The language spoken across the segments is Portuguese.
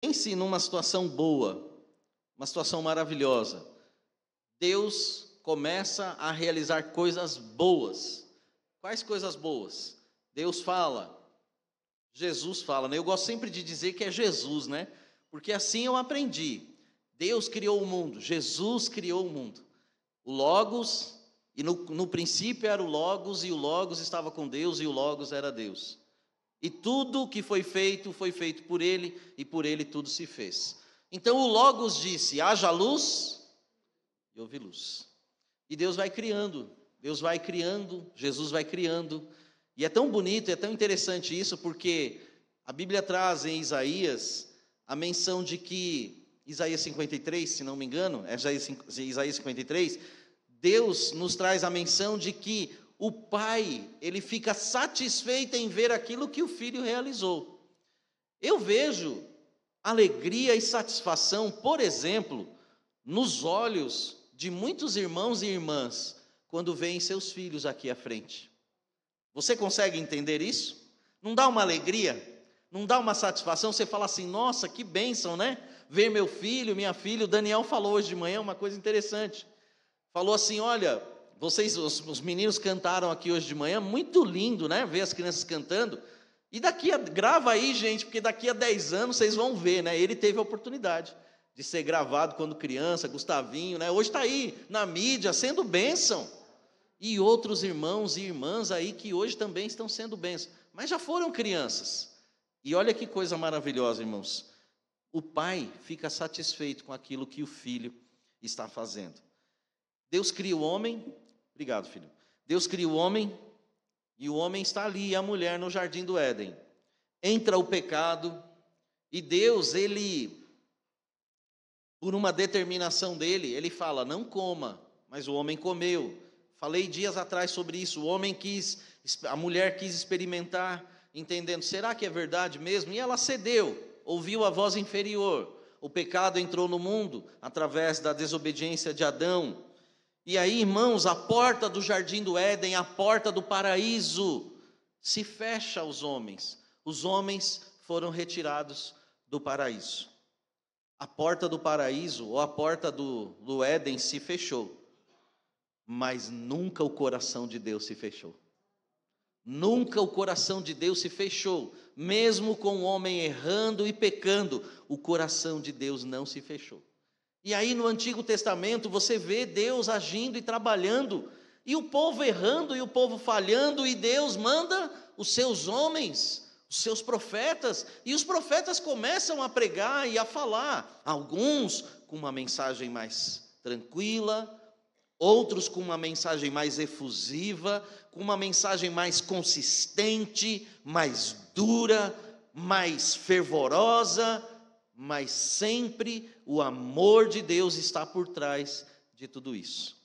Pense numa situação boa, uma situação maravilhosa. Deus começa a realizar coisas boas. Quais coisas boas? Deus fala, Jesus fala, né? Eu gosto sempre de dizer que é Jesus, né? Porque assim eu aprendi. Deus criou o mundo, Jesus criou o mundo. O Logos, e no princípio era o Logos, e o Logos estava com Deus, e o Logos era Deus. E tudo que foi feito por ele, e por ele tudo se fez. Então o Logos disse, haja luz, e houve luz. E Deus vai criando, Jesus vai criando. E é tão bonito, é tão interessante isso, porque a Bíblia traz em Isaías a menção de que, Isaías 53, se não me engano, é Isaías 53, Deus nos traz a menção de que o pai, ele fica satisfeito em ver aquilo que o filho realizou. Eu vejo alegria e satisfação, por exemplo, nos olhos de muitos irmãos e irmãs, quando veem seus filhos aqui à frente. Você consegue entender isso? Não dá uma alegria? Não dá uma satisfação? Você fala assim, nossa, que bênção, né? Ver meu filho, minha filha. O Daniel falou hoje de manhã uma coisa interessante. Falou assim, olha, vocês, os meninos cantaram aqui hoje de manhã, muito lindo, né? Ver as crianças cantando. E grava aí, gente, porque daqui a 10 anos vocês vão ver, né? Ele teve a oportunidade de ser gravado quando criança, Gustavinho, né? Hoje está aí na mídia, sendo bênção. E outros irmãos e irmãs aí que hoje também estão sendo bênção, mas já foram crianças. E olha que coisa maravilhosa, irmãos. O pai fica satisfeito com aquilo que o filho está fazendo. Deus cria o homem, obrigado, filho. Deus cria o homem, e o homem está ali, e a mulher no jardim do Éden. Entra o pecado, e Deus, ele, por uma determinação dele, ele fala, não coma, mas o homem comeu. Falei dias atrás sobre isso, a mulher quis experimentar, entendendo, será que é verdade mesmo? E ela cedeu, ouviu a voz inferior. O pecado entrou no mundo, através da desobediência de Adão. E aí, irmãos, a porta do jardim do Éden, a porta do paraíso, se fecha aos homens. Os homens foram retirados do paraíso. A porta do paraíso, ou a porta do Éden se fechou. Mas nunca o coração de Deus se fechou. Nunca o coração de Deus se fechou. Mesmo com o homem errando e pecando, o coração de Deus não se fechou. E aí no Antigo Testamento você vê Deus agindo e trabalhando, e o povo errando e o povo falhando, e Deus manda os seus homens, os seus profetas, e os profetas começam a pregar e a falar, alguns com uma mensagem mais tranquila, outros com uma mensagem mais efusiva, com uma mensagem mais consistente, mais dura, mais fervorosa, mas sempre o amor de Deus está por trás de tudo isso.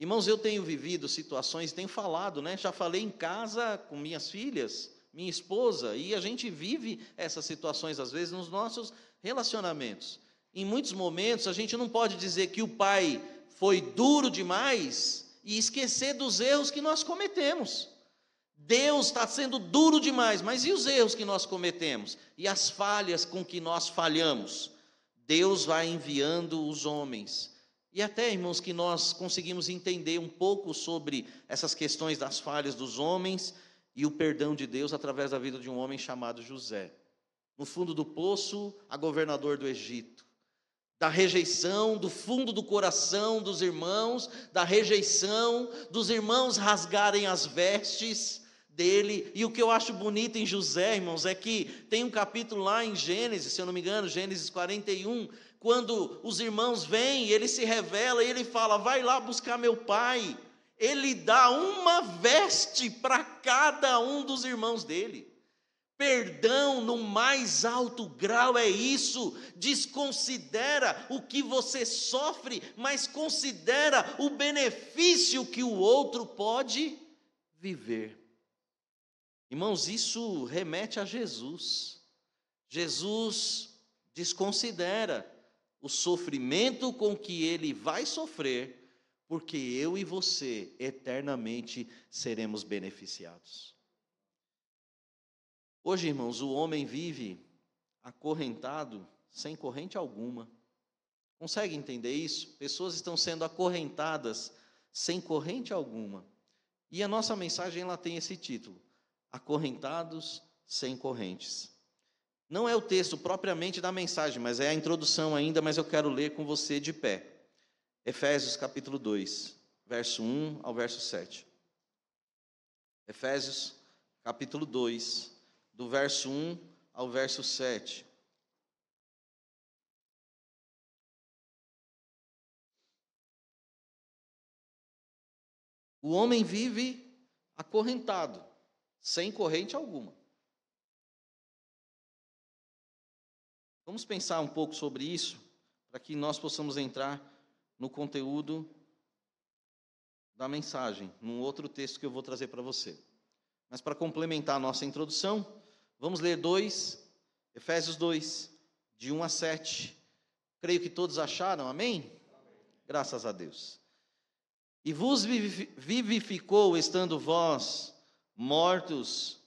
Irmãos, eu tenho vivido situações, tenho falado, né? Já falei em casa com minhas filhas, minha esposa, e a gente vive essas situações às vezes nos nossos relacionamentos. Em muitos momentos a gente não pode dizer que o pai foi duro demais e esquecer dos erros que nós cometemos. Deus está sendo duro demais, mas e os erros que nós cometemos? E as falhas com que nós falhamos? Deus vai enviando os homens. E até, irmãos, que nós conseguimos entender um pouco sobre essas questões das falhas dos homens e o perdão de Deus através da vida de um homem chamado José. No fundo do poço, a governador do Egito. Da rejeição, do fundo do coração dos irmãos, da rejeição, dos irmãos rasgarem as vestes dele. E o que eu acho bonito em José, irmãos, é que tem um capítulo lá em Gênesis, se eu não me engano, Gênesis 41, quando os irmãos vêm, ele se revela e ele fala, vai lá buscar meu pai. Ele dá uma veste para cada um dos irmãos dele. Perdão no mais alto grau é isso, desconsidera o que você sofre, mas considera o benefício que o outro pode viver. Irmãos, isso remete a Jesus. Jesus desconsidera o sofrimento com que ele vai sofrer, porque eu e você eternamente seremos beneficiados. Hoje, irmãos, o homem vive acorrentado sem corrente alguma. Consegue entender isso? Pessoas estão sendo acorrentadas sem corrente alguma. E a nossa mensagem ela tem esse título: Acorrentados sem correntes. Não é o texto propriamente da mensagem, mas é a introdução ainda, mas eu quero ler com você de pé. Efésios capítulo 2, verso 1 ao verso 7. Efésios capítulo 2, do verso 1 ao verso 7. O homem vive acorrentado, sem corrente alguma. Vamos pensar um pouco sobre isso, para que nós possamos entrar no conteúdo da mensagem, num outro texto que eu vou trazer para você. Mas para complementar a nossa introdução, vamos ler Efésios 2, de 1 a 7. Creio que todos acharam, amém? Graças a Deus. E vos vivificou, estando vós mortos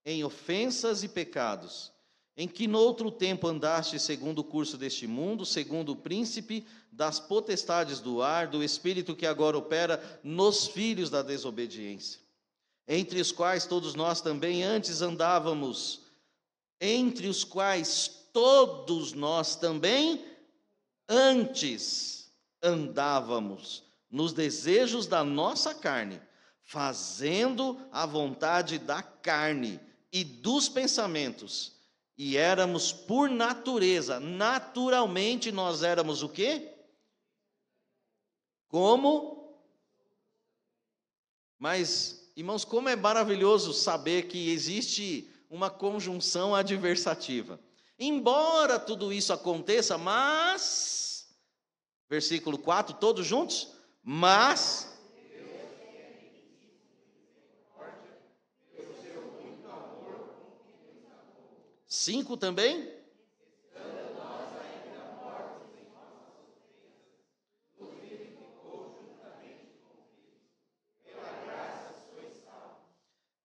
em ofensas e pecados, em que noutro tempo andaste segundo o curso deste mundo, segundo o príncipe das potestades do ar, do espírito que agora opera nos filhos da desobediência, entre os quais todos nós também antes andávamos, entre os quais todos nós também antes andávamos, nos desejos da nossa carne, fazendo a vontade da carne e dos pensamentos, e éramos por natureza, naturalmente nós éramos o quê? Como? Mas, irmãos, como é maravilhoso saber que existe uma conjunção adversativa. Embora tudo isso aconteça, mas, versículo 4, todos juntos? Mas 5 também?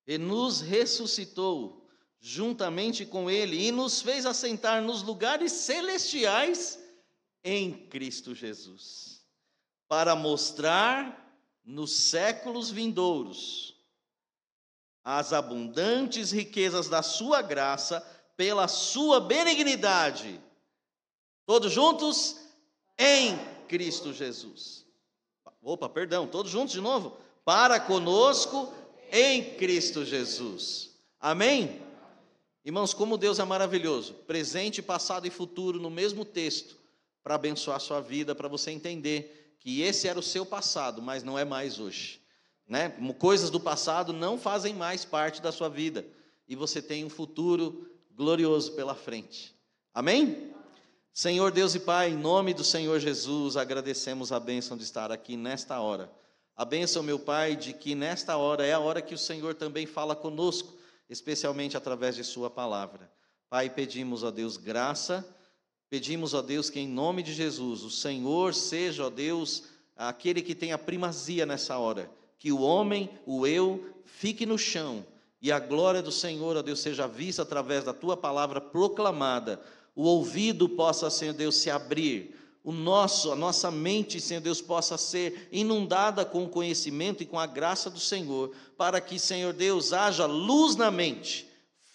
E nos ressuscitou juntamente com Ele e nos fez assentar nos lugares celestiais em Cristo Jesus, para mostrar nos séculos vindouros as abundantes riquezas da sua graça pela sua benignidade. Todos juntos? Em Cristo Jesus. Todos juntos de novo? Para conosco em Cristo Jesus. Amém? Irmãos, como Deus é maravilhoso, presente, passado e futuro no mesmo texto, para abençoar a sua vida, para você entender que esse era o seu passado, mas não é mais hoje, né? Coisas do passado não fazem mais parte da sua vida, e você tem um futuro glorioso pela frente. Amém? Senhor Deus e Pai, em nome do Senhor Jesus, agradecemos a bênção de estar aqui nesta hora. A bênção, meu Pai, de que nesta hora é a hora que o Senhor também fala conosco, especialmente através de sua palavra. Pai, pedimos a Deus graça, pedimos a Deus que em nome de Jesus, o Senhor seja, ó Deus, aquele que tem a primazia nessa hora, que o homem, o eu, fique no chão, e a glória do Senhor, ó Deus, seja vista através da tua palavra proclamada, o ouvido possa, Senhor Deus, se abrir, a nossa mente, Senhor Deus, possa ser inundada com o conhecimento e com a graça do Senhor, para que, Senhor Deus, haja luz na mente,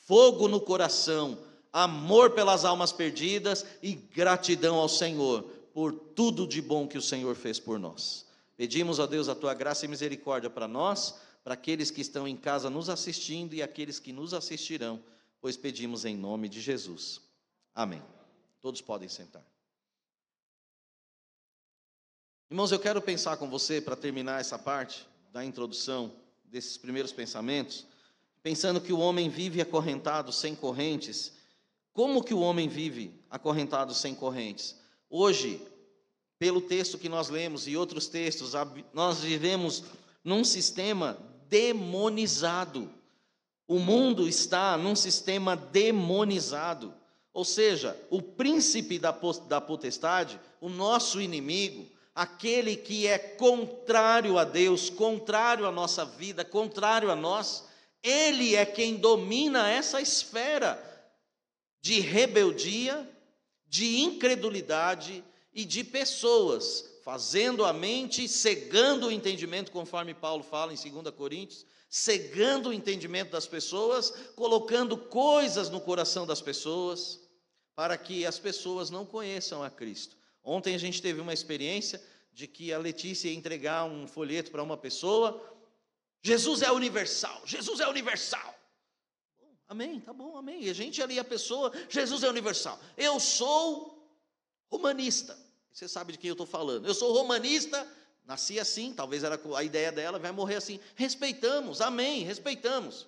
fogo no coração, amor pelas almas perdidas e gratidão ao Senhor, por tudo de bom que o Senhor fez por nós. Pedimos a Deus a tua graça e misericórdia para nós, para aqueles que estão em casa nos assistindo e aqueles que nos assistirão, pois pedimos em nome de Jesus. Amém. Todos podem sentar. Irmãos, eu quero pensar com você, para terminar essa parte da introdução desses primeiros pensamentos, pensando que o homem vive acorrentado sem correntes. Como que o homem vive acorrentado sem correntes? Hoje, pelo texto que nós lemos e outros textos, nós vivemos num sistema demonizado. O mundo está num sistema demonizado. Ou seja, o príncipe da potestade, o nosso inimigo, aquele que é contrário a Deus, contrário à nossa vida, contrário a nós, ele é quem domina essa esfera de rebeldia, de incredulidade e de pessoas fazendo a mente, cegando o entendimento, conforme Paulo fala em 2 Coríntios, cegando o entendimento das pessoas, colocando coisas no coração das pessoas, para que as pessoas não conheçam a Cristo. Ontem a gente teve uma experiência de que a Letícia ia entregar um folheto para uma pessoa: Jesus é universal, Jesus é universal. Amém, tá bom, amém. E a gente ali, a pessoa, Jesus é universal. Eu sou romanista. Você sabe de quem eu estou falando. Eu sou romanista, nasci assim, talvez era a ideia dela, vai morrer assim. Respeitamos, amém, respeitamos.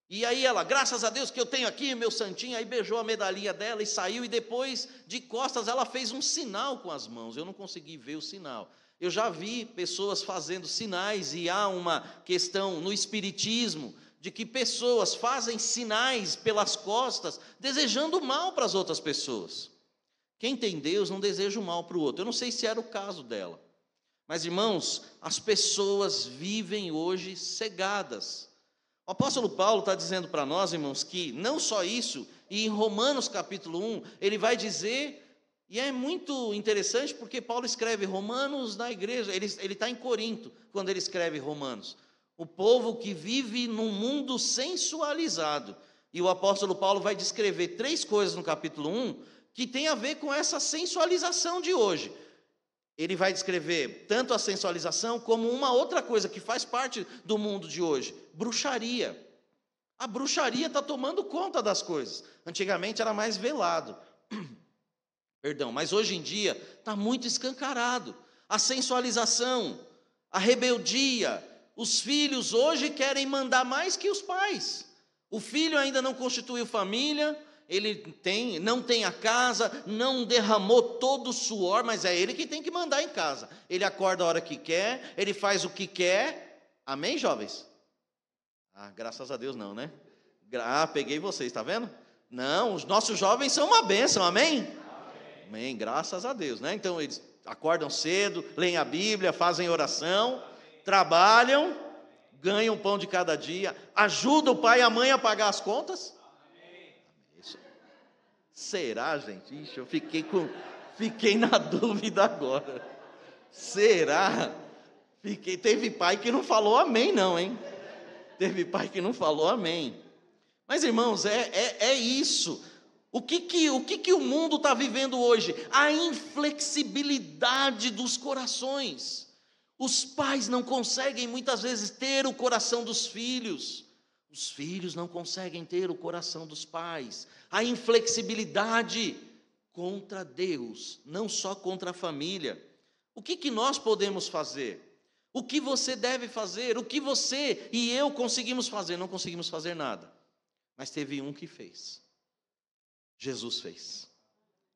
E aí ela, graças a Deus que eu tenho aqui meu santinho, aí beijou a medalhinha dela e saiu, e depois, de costas, ela fez um sinal com as mãos. Eu não consegui ver o sinal. Eu já vi pessoas fazendo sinais, e há uma questão no espiritismo, de que pessoas fazem sinais pelas costas, desejando mal para as outras pessoas. Quem tem Deus não deseja o mal para o outro. Eu não sei se era o caso dela. Mas, irmãos, as pessoas vivem hoje cegadas. O apóstolo Paulo está dizendo para nós, irmãos, que não só isso, e em Romanos capítulo 1, ele vai dizer, e é muito interessante porque Paulo escreve Romanos na igreja, ele está em Corinto, quando ele escreve Romanos. O povo que vive num mundo sensualizado. E o apóstolo Paulo vai descrever 3 coisas no capítulo 1, que tem a ver com essa sensualização de hoje. Ele vai descrever tanto a sensualização como uma outra coisa que faz parte do mundo de hoje: bruxaria. A bruxaria está tomando conta das coisas. Antigamente era mais velado. Perdão, mas hoje em dia está muito escancarado. A sensualização, a rebeldia. Os filhos hoje querem mandar mais que os pais. O filho ainda não constituiu família, ele não tem a casa, não derramou todo o suor, mas é ele que tem que mandar em casa. Ele acorda a hora que quer, ele faz o que quer. Amém, jovens? Graças a Deus não, né? Peguei vocês, está vendo? Não, os nossos jovens são uma bênção, amém? Amém, graças a Deus, né? Então eles acordam cedo, leem a Bíblia, fazem oração, trabalham, ganham o pão de cada dia, ajudam o pai e a mãe a pagar as contas. Será, gente? Ixi, eu fiquei na dúvida agora. Será? Teve pai que não falou amém não, hein? Teve pai que não falou amém. Mas, irmãos, é isso. O que o mundo está vivendo hoje? A inflexibilidade dos corações. Os pais não conseguem muitas vezes ter o coração dos filhos. Os filhos não conseguem ter o coração dos pais. A inflexibilidade contra Deus, não só contra a família. O que nós podemos fazer? O que você deve fazer? O que você e eu conseguimos fazer? Não conseguimos fazer nada. Mas teve um que fez. Jesus fez.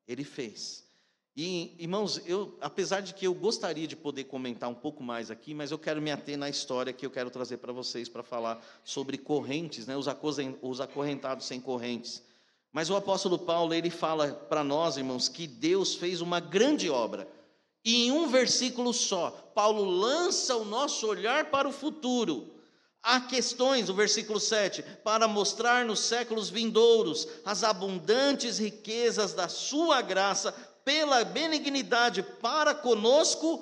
Ele fez. E, irmãos, apesar de que eu gostaria de poder comentar um pouco mais aqui, mas eu quero me ater na história que eu quero trazer para vocês, para falar sobre correntes, né, os acorrentados sem correntes. Mas o apóstolo Paulo, ele fala para nós, irmãos, que Deus fez uma grande obra. E em um versículo só, Paulo lança o nosso olhar para o futuro. Há questões, o versículo 7, para mostrar nos séculos vindouros as abundantes riquezas da sua graça, pela benignidade para conosco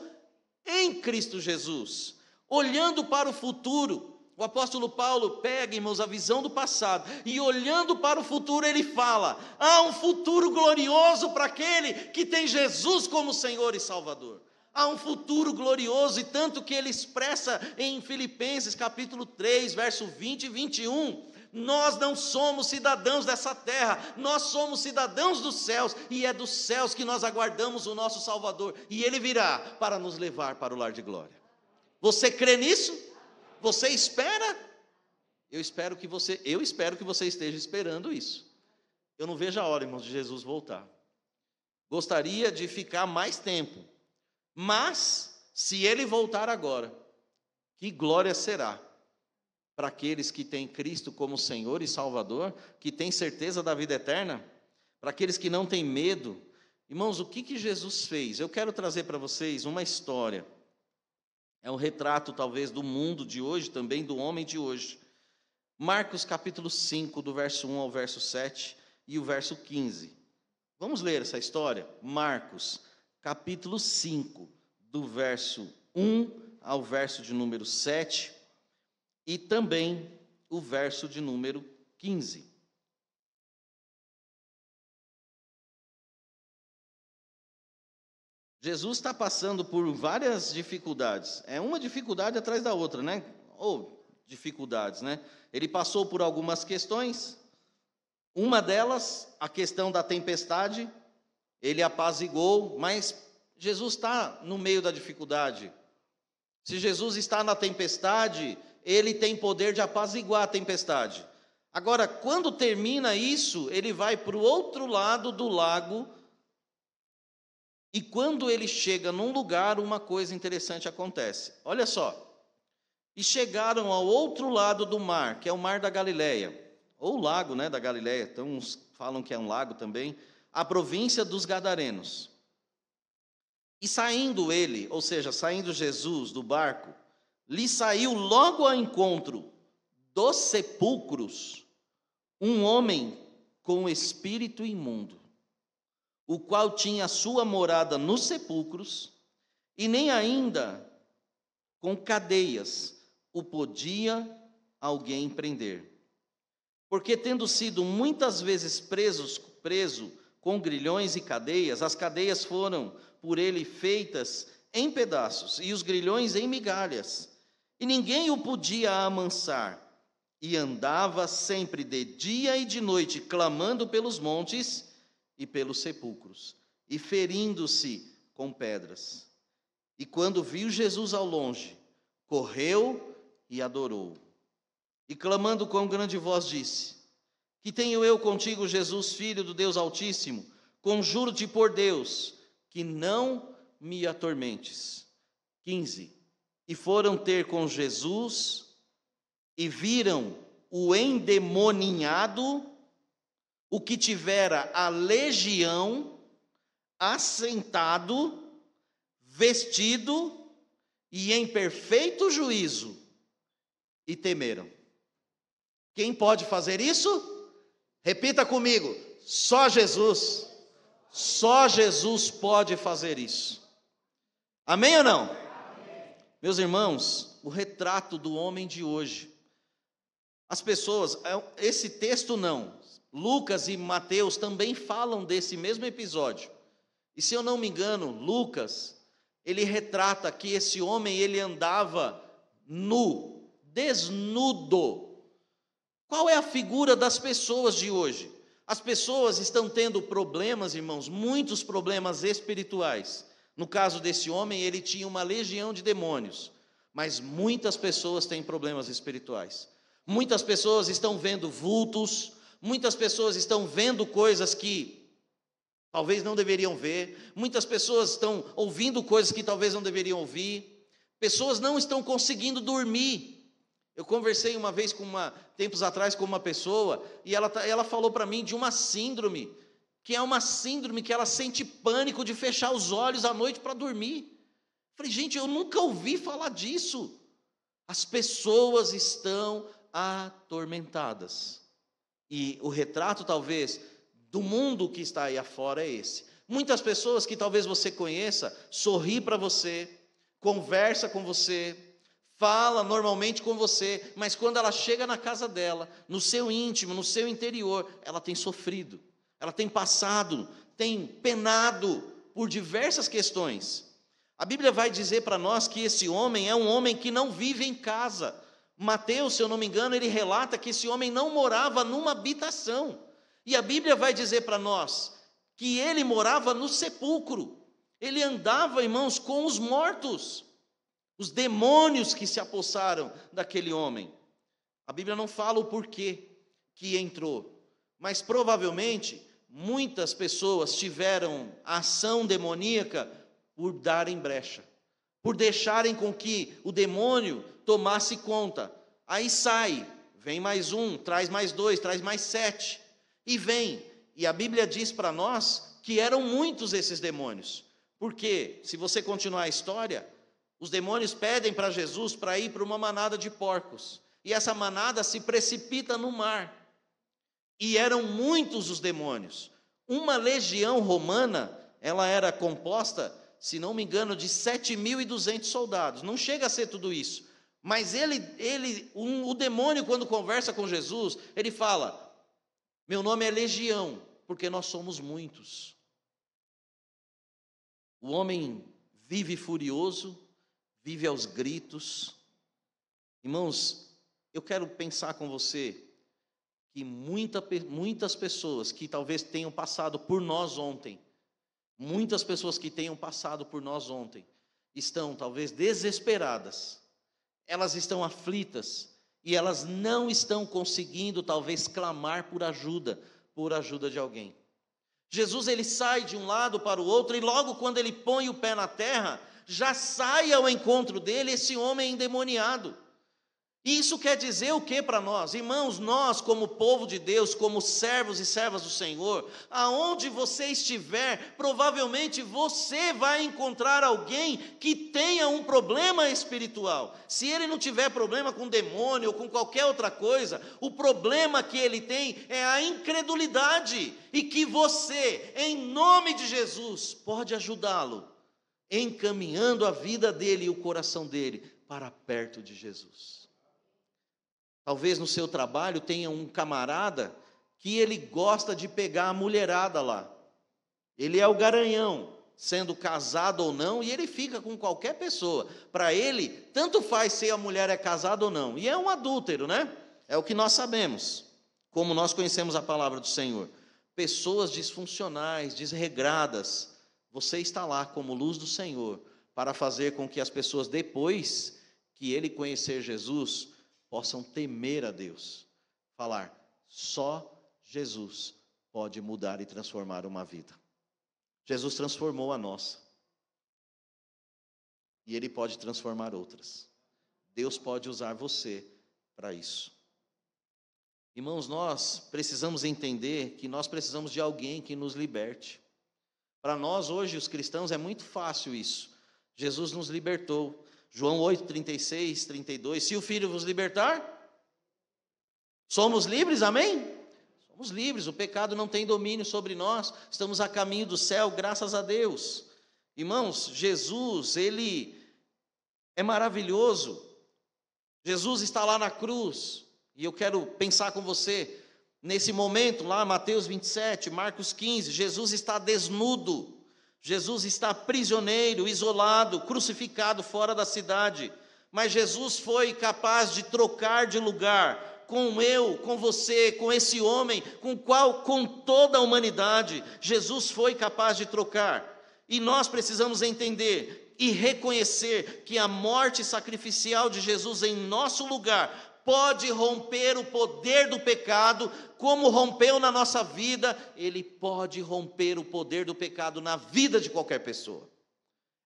em Cristo Jesus. Olhando para o futuro, o apóstolo Paulo pega, irmãos, a visão do passado, e olhando para o futuro ele fala: há um futuro glorioso para aquele que tem Jesus como Senhor e Salvador. Há um futuro glorioso, e tanto que ele expressa em Filipenses capítulo 3, verso 20 e 21, nós não somos cidadãos dessa terra, nós somos cidadãos dos céus, e é dos céus que nós aguardamos o nosso Salvador, e Ele virá para nos levar para o lar de glória. Você crê nisso? Você espera? Eu espero que você esteja esperando isso. Eu não vejo a hora, irmãos, de Jesus voltar. Gostaria de ficar mais tempo, mas se Ele voltar agora, que glória será para aqueles que têm Cristo como Senhor e Salvador, que têm certeza da vida eterna, para aqueles que não têm medo. Irmãos, o que Jesus fez? Eu quero trazer para vocês uma história. É um retrato, talvez, do mundo de hoje, também do homem de hoje. Marcos capítulo 5, do verso 1 ao verso 7. e o verso 15. Vamos ler essa história? Marcos, capítulo 5, do verso 1 ao verso de número 7, e também o verso de número 15. Jesus está passando por várias dificuldades. É uma dificuldade atrás da outra, né? Ou dificuldades, né? Ele passou por algumas questões. Uma delas, a questão da tempestade, ele apaziguou, mas Jesus está no meio da dificuldade. Se Jesus está na tempestade, ele tem poder de apaziguar a tempestade. Agora, quando termina isso, ele vai para o outro lado do lago, e quando ele chega num lugar, uma coisa interessante acontece. Olha só. E chegaram ao outro lado do mar, que é o mar da Galileia, ou o lago, né, da Galileia, então uns falam que é um lago também, a província dos Gadarenos. E saindo ele, ou seja, saindo Jesus do barco, lhe saiu logo ao encontro dos sepulcros um homem com espírito imundo, o qual tinha sua morada nos sepulcros, e nem ainda com cadeias o podia alguém prender. Porque tendo sido muitas vezes preso com grilhões e cadeias, as cadeias foram por ele feitas em pedaços, e os grilhões em migalhas, e ninguém o podia amansar, e andava sempre de dia e de noite, clamando pelos montes e pelos sepulcros, e ferindo-se com pedras. E quando viu Jesus ao longe, correu e adorou. E clamando com grande voz disse: Que tenho eu contigo, Jesus, Filho do Deus Altíssimo? Conjuro-te por Deus, que não me atormentes. 15. E foram ter com Jesus, e viram o endemoninhado, o que tivera a legião, assentado, vestido e em perfeito juízo, e temeram. Quem pode fazer isso? Repita comigo: só Jesus. Só Jesus pode fazer isso. Amém ou não? Amém. Meus irmãos, o retrato do homem de hoje. As pessoas, esse texto não, Lucas e Mateus também falam desse mesmo episódio. E se eu não me engano, Lucas, ele retrata que esse homem, ele andava nu, desnudo. Qual é a figura das pessoas de hoje? As pessoas estão tendo problemas, irmãos, muitos problemas espirituais. No caso desse homem, ele tinha uma legião de demônios. Mas muitas pessoas têm problemas espirituais. Muitas pessoas estão vendo vultos, muitas pessoas estão vendo coisas que talvez não deveriam ver, muitas pessoas estão ouvindo coisas que talvez não deveriam ouvir, pessoas não estão conseguindo dormir. Eu conversei uma vez, tempos atrás, com uma pessoa, e ela falou para mim de uma síndrome, que é uma síndrome que ela sente pânico de fechar os olhos à noite para dormir. Falei, gente, eu nunca ouvi falar disso. As pessoas estão atormentadas. E o retrato, talvez, do mundo que está aí afora é esse. Muitas pessoas que talvez você conheça, sorri para você, conversa com você, fala normalmente com você, mas quando ela chega na casa dela, no seu íntimo, no seu interior, ela tem sofrido, ela tem passado, tem penado por diversas questões. A Bíblia vai dizer para nós que esse homem é um homem que não vive em casa. Mateus, se eu não me engano, ele relata que esse homem não morava numa habitação. E a Bíblia vai dizer para nós que ele morava no sepulcro. Ele andava, irmãos, com os mortos. Os demônios que se apossaram daquele homem. A Bíblia não fala o porquê que entrou, mas provavelmente muitas pessoas tiveram ação demoníaca por darem brecha, por deixarem com que o demônio tomasse conta. Aí sai, vem mais um, traz mais dois, traz mais 7, e vem. E a Bíblia diz para nós que eram muitos esses demônios, porque se você continuar a história, os demônios pedem para Jesus para ir para uma manada de porcos. E essa manada se precipita no mar. e eram muitos os demônios. Uma legião romana, ela era composta, se não me engano, de 7.200 soldados. Não chega a ser tudo isso. Mas o demônio, quando conversa com Jesus, ele fala: meu nome é Legião, porque nós somos muitos. O homem vive furioso, vive aos gritos. Irmãos, eu quero pensar com você que muitas pessoas que talvez tenham passado por nós ontem, estão talvez desesperadas, elas estão aflitas, e elas não estão conseguindo talvez clamar por ajuda de alguém. Jesus, ele sai de um lado para o outro, e logo quando ele põe o pé na terra, já sai ao encontro dele esse homem endemoniado. E isso quer dizer o que para nós? Irmãos, nós como povo de Deus, como servos e servas do Senhor, aonde você estiver, provavelmente você vai encontrar alguém que tenha um problema espiritual. Se ele não tiver problema com demônio ou com qualquer outra coisa, o problema que ele tem é a incredulidade, e que você, em nome de Jesus, pode ajudá-lo, encaminhando a vida dele e o coração dele para perto de Jesus. Talvez no seu trabalho tenha um camarada que ele gosta de pegar a mulherada lá. Ele é o garanhão, sendo casado ou não, e ele fica com qualquer pessoa. Para ele, tanto faz se a mulher é casada ou não. E é um adúltero, né? É o que nós sabemos, como nós conhecemos a palavra do Senhor. Pessoas disfuncionais, desregradas. Você está lá como luz do Senhor, para fazer com que as pessoas, depois que ele conhecer Jesus, possam temer a Deus, falar: só Jesus pode mudar e transformar uma vida. Jesus transformou a nossa, e Ele pode transformar outras. Deus pode usar você para isso. Irmãos, nós precisamos entender que nós precisamos de alguém que nos liberte. Para nós hoje, os cristãos, é muito fácil isso. Jesus nos libertou. João 8, 36, 32, se o Filho vos libertar, somos livres, amém? Somos livres, o pecado não tem domínio sobre nós, estamos a caminho do céu, graças a Deus. Irmãos, Jesus, Ele é maravilhoso. Jesus está lá na cruz, e eu quero pensar com você, nesse momento lá, Mateus 27, Marcos 15, Jesus está desnudo. Jesus está prisioneiro, isolado, crucificado fora da cidade, mas Jesus foi capaz de trocar de lugar com eu, com você, com esse homem, com toda a humanidade. Jesus foi capaz de trocar, e nós precisamos entender e reconhecer que a morte sacrificial de Jesus em nosso lugar pode romper o poder do pecado, como rompeu na nossa vida. Ele pode romper o poder do pecado na vida de qualquer pessoa.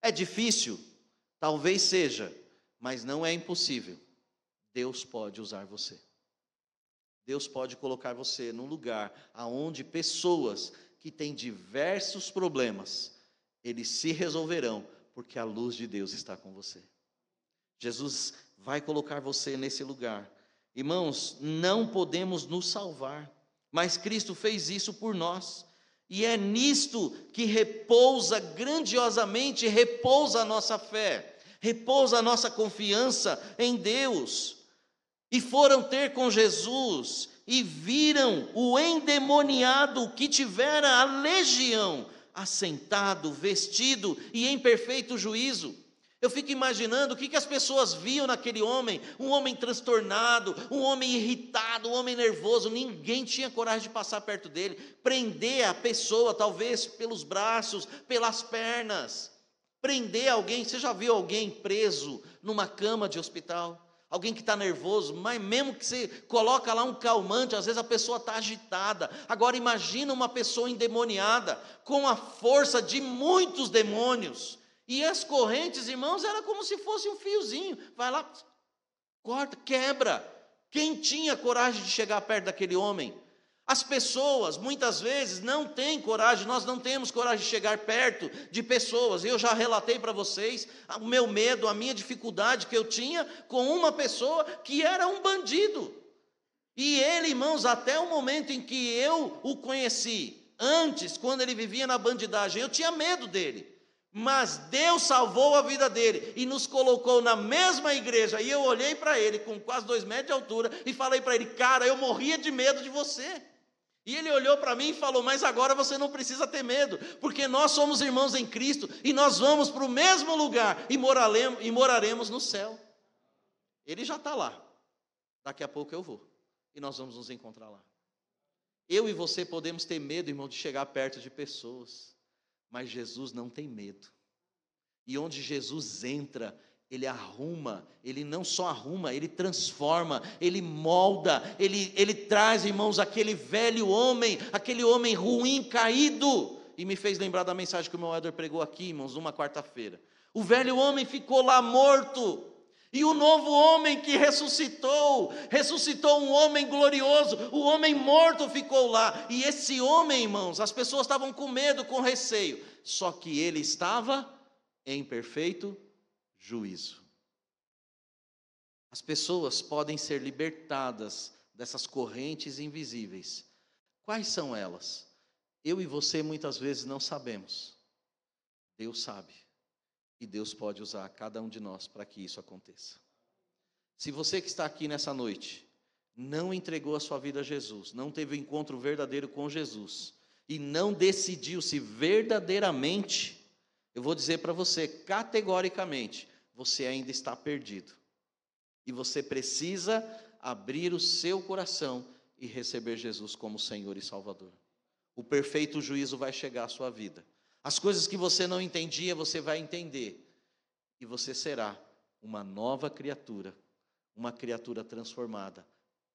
É difícil? Talvez seja, mas não é impossível. Deus pode usar você. Deus pode colocar você num lugar onde pessoas que têm diversos problemas, eles se resolverão, porque a luz de Deus está com você. Jesus vai colocar você nesse lugar. Irmãos, não podemos nos salvar, mas Cristo fez isso por nós, e é nisto que grandiosamente repousa a nossa fé, repousa a nossa confiança em Deus. E foram ter com Jesus, e viram o endemoniado que tivera a legião, assentado, vestido e em perfeito juízo. Eu fico imaginando o que as pessoas viam naquele homem, um homem transtornado, um homem irritado, um homem nervoso. Ninguém tinha coragem de passar perto dele, prender a pessoa, talvez pelos braços, pelas pernas, prender alguém. Você já viu alguém preso numa cama de hospital? Alguém que está nervoso, mas mesmo que você coloca lá um calmante, às vezes a pessoa está agitada. Agora imagina uma pessoa endemoniada, com a força de muitos demônios. E as correntes, irmãos, era como se fosse um fiozinho. Vai lá, corta, quebra. Quem tinha coragem de chegar perto daquele homem? As pessoas, muitas vezes, não têm coragem. Nós não temos coragem de chegar perto de pessoas. Eu já relatei para vocês o meu medo, a minha dificuldade que eu tinha com uma pessoa que era um bandido. E ele, irmãos, até o momento em que eu o conheci, antes, quando ele vivia na bandidagem, eu tinha medo dele. Mas Deus salvou a vida dele e nos colocou na mesma igreja. E eu olhei para ele com quase 2 metros de altura e falei para ele: cara, eu morria de medo de você. E ele olhou para mim e falou: mas agora você não precisa ter medo, porque nós somos irmãos em Cristo e nós vamos para o mesmo lugar e moraremos no céu. Ele já está lá. Daqui a pouco eu vou e nós vamos nos encontrar lá. Eu e você podemos ter medo, irmão, de chegar perto de pessoas. Mas Jesus não tem medo. E onde Jesus entra, ele arruma, ele não só arruma, ele transforma, ele molda, ele traz, irmãos, aquele velho homem, aquele homem ruim, caído. E me fez lembrar da mensagem que o meu Éder pregou aqui, irmãos, numa quarta-feira. O velho homem ficou lá morto. E o novo homem que ressuscitou um homem glorioso, o homem morto ficou lá, e esse homem, irmãos, as pessoas estavam com medo, com receio, só que ele estava em perfeito juízo. As pessoas podem ser libertadas dessas correntes invisíveis. Quais são elas? Eu e você muitas vezes não sabemos, Deus sabe. E Deus pode usar cada um de nós para que isso aconteça. Se você que está aqui nessa noite não entregou a sua vida a Jesus, não teve um encontro verdadeiro com Jesus, e não decidiu-se verdadeiramente, eu vou dizer para você, categoricamente, você ainda está perdido. E você precisa abrir o seu coração e receber Jesus como Senhor e Salvador. O perfeito juízo vai chegar à sua vida. As coisas que você não entendia, você vai entender. E você será uma nova criatura, uma criatura transformada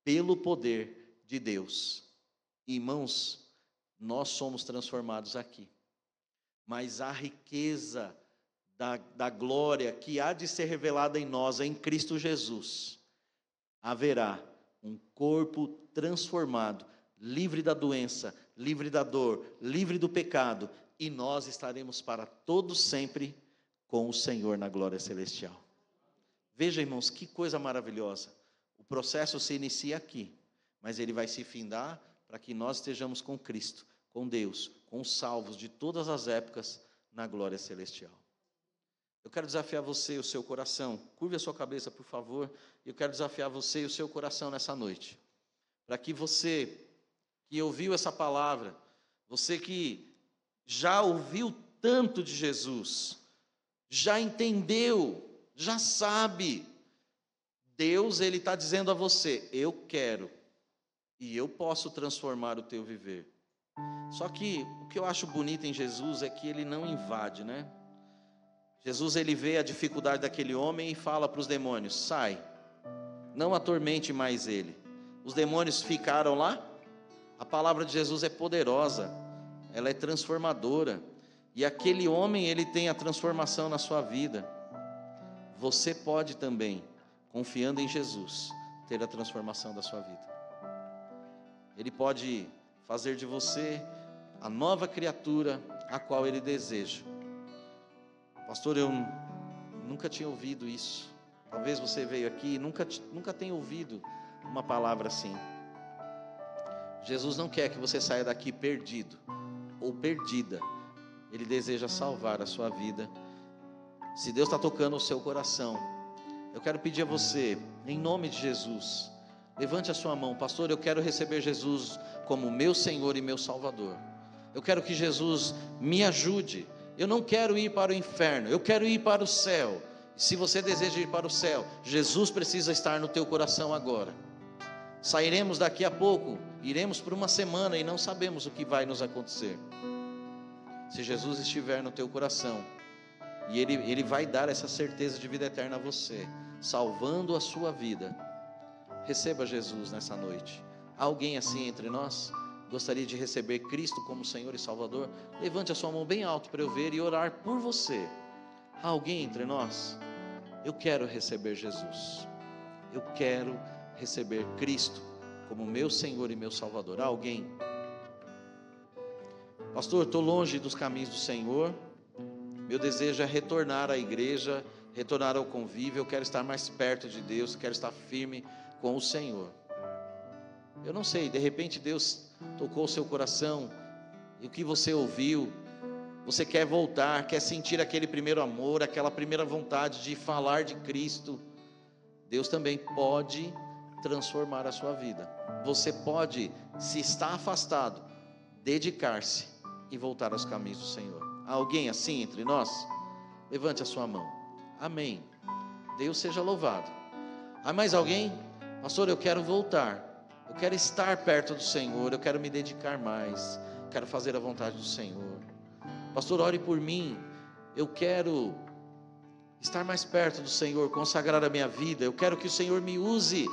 pelo poder de Deus. Irmãos, nós somos transformados aqui. Mas a riqueza da glória que há de ser revelada em nós, em Cristo Jesus, haverá um corpo transformado, livre da doença, livre da dor, livre do pecado, e nós estaremos para todos sempre com o Senhor na glória celestial. Veja, irmãos, que coisa maravilhosa. O processo se inicia aqui, mas ele vai se findar para que nós estejamos com Cristo, com Deus, com os salvos de todas as épocas na glória celestial. Eu quero desafiar você e o seu coração. Curve a sua cabeça, por favor. Eu quero desafiar você e o seu coração nessa noite, para que você que ouviu essa palavra, você que já ouviu tanto de Jesus, já entendeu, já sabe, Deus, Ele está dizendo a você: eu quero, e eu posso transformar o teu viver. Só que o que eu acho bonito em Jesus é que Ele não invade, né? Jesus, Ele vê a dificuldade daquele homem e fala para os demônios: sai, não atormente mais ele. Os demônios ficaram lá. A palavra de Jesus é poderosa, ela é transformadora, e aquele homem, ele tem a transformação na sua vida. Você pode também, confiando em Jesus, ter a transformação da sua vida. Ele pode fazer de você a nova criatura a qual Ele deseja. Pastor, eu nunca tinha ouvido isso. Talvez você veio aqui e nunca tenha ouvido uma palavra assim. Jesus não quer que você saia daqui perdido ou perdida. Ele deseja salvar a sua vida. Se Deus está tocando o seu coração, eu quero pedir a você, em nome de Jesus, levante a sua mão. Pastor, eu quero receber Jesus como meu Senhor e meu Salvador. Eu quero que Jesus me ajude. Eu não quero ir para o inferno, eu quero ir para o céu. Se você deseja ir para o céu, Jesus precisa estar no teu coração agora. Sairemos daqui a pouco, iremos por uma semana e não sabemos o que vai nos acontecer. Se Jesus estiver no teu coração, e Ele vai dar essa certeza de vida eterna a você, salvando a sua vida, receba Jesus nessa noite. Há alguém assim entre nós? Gostaria de receber Cristo como Senhor e Salvador? Levante a sua mão bem alto para eu ver e orar por você. Há alguém entre nós? Eu quero receber Jesus. Eu quero receber Cristo como meu Senhor e meu Salvador. Há alguém? Pastor, estou longe dos caminhos do Senhor. Meu desejo é retornar à igreja, retornar ao convívio. Eu quero estar mais perto de Deus, quero estar firme com o Senhor. Eu não sei, de repente Deus tocou o seu coração, e o que você ouviu, você quer voltar, quer sentir aquele primeiro amor, aquela primeira vontade de falar de Cristo. Deus também pode transformar a sua vida. Você pode, se está afastado, dedicar-se e voltar aos caminhos do Senhor. Há alguém assim entre nós? Levante a sua mão. Amém. Deus seja louvado. Há mais alguém? Pastor, eu quero voltar. Eu quero estar perto do Senhor. Eu quero me dedicar mais. Quero fazer a vontade do Senhor. Pastor, ore por mim. Eu quero estar mais perto do Senhor, consagrar a minha vida. Eu quero que o Senhor me use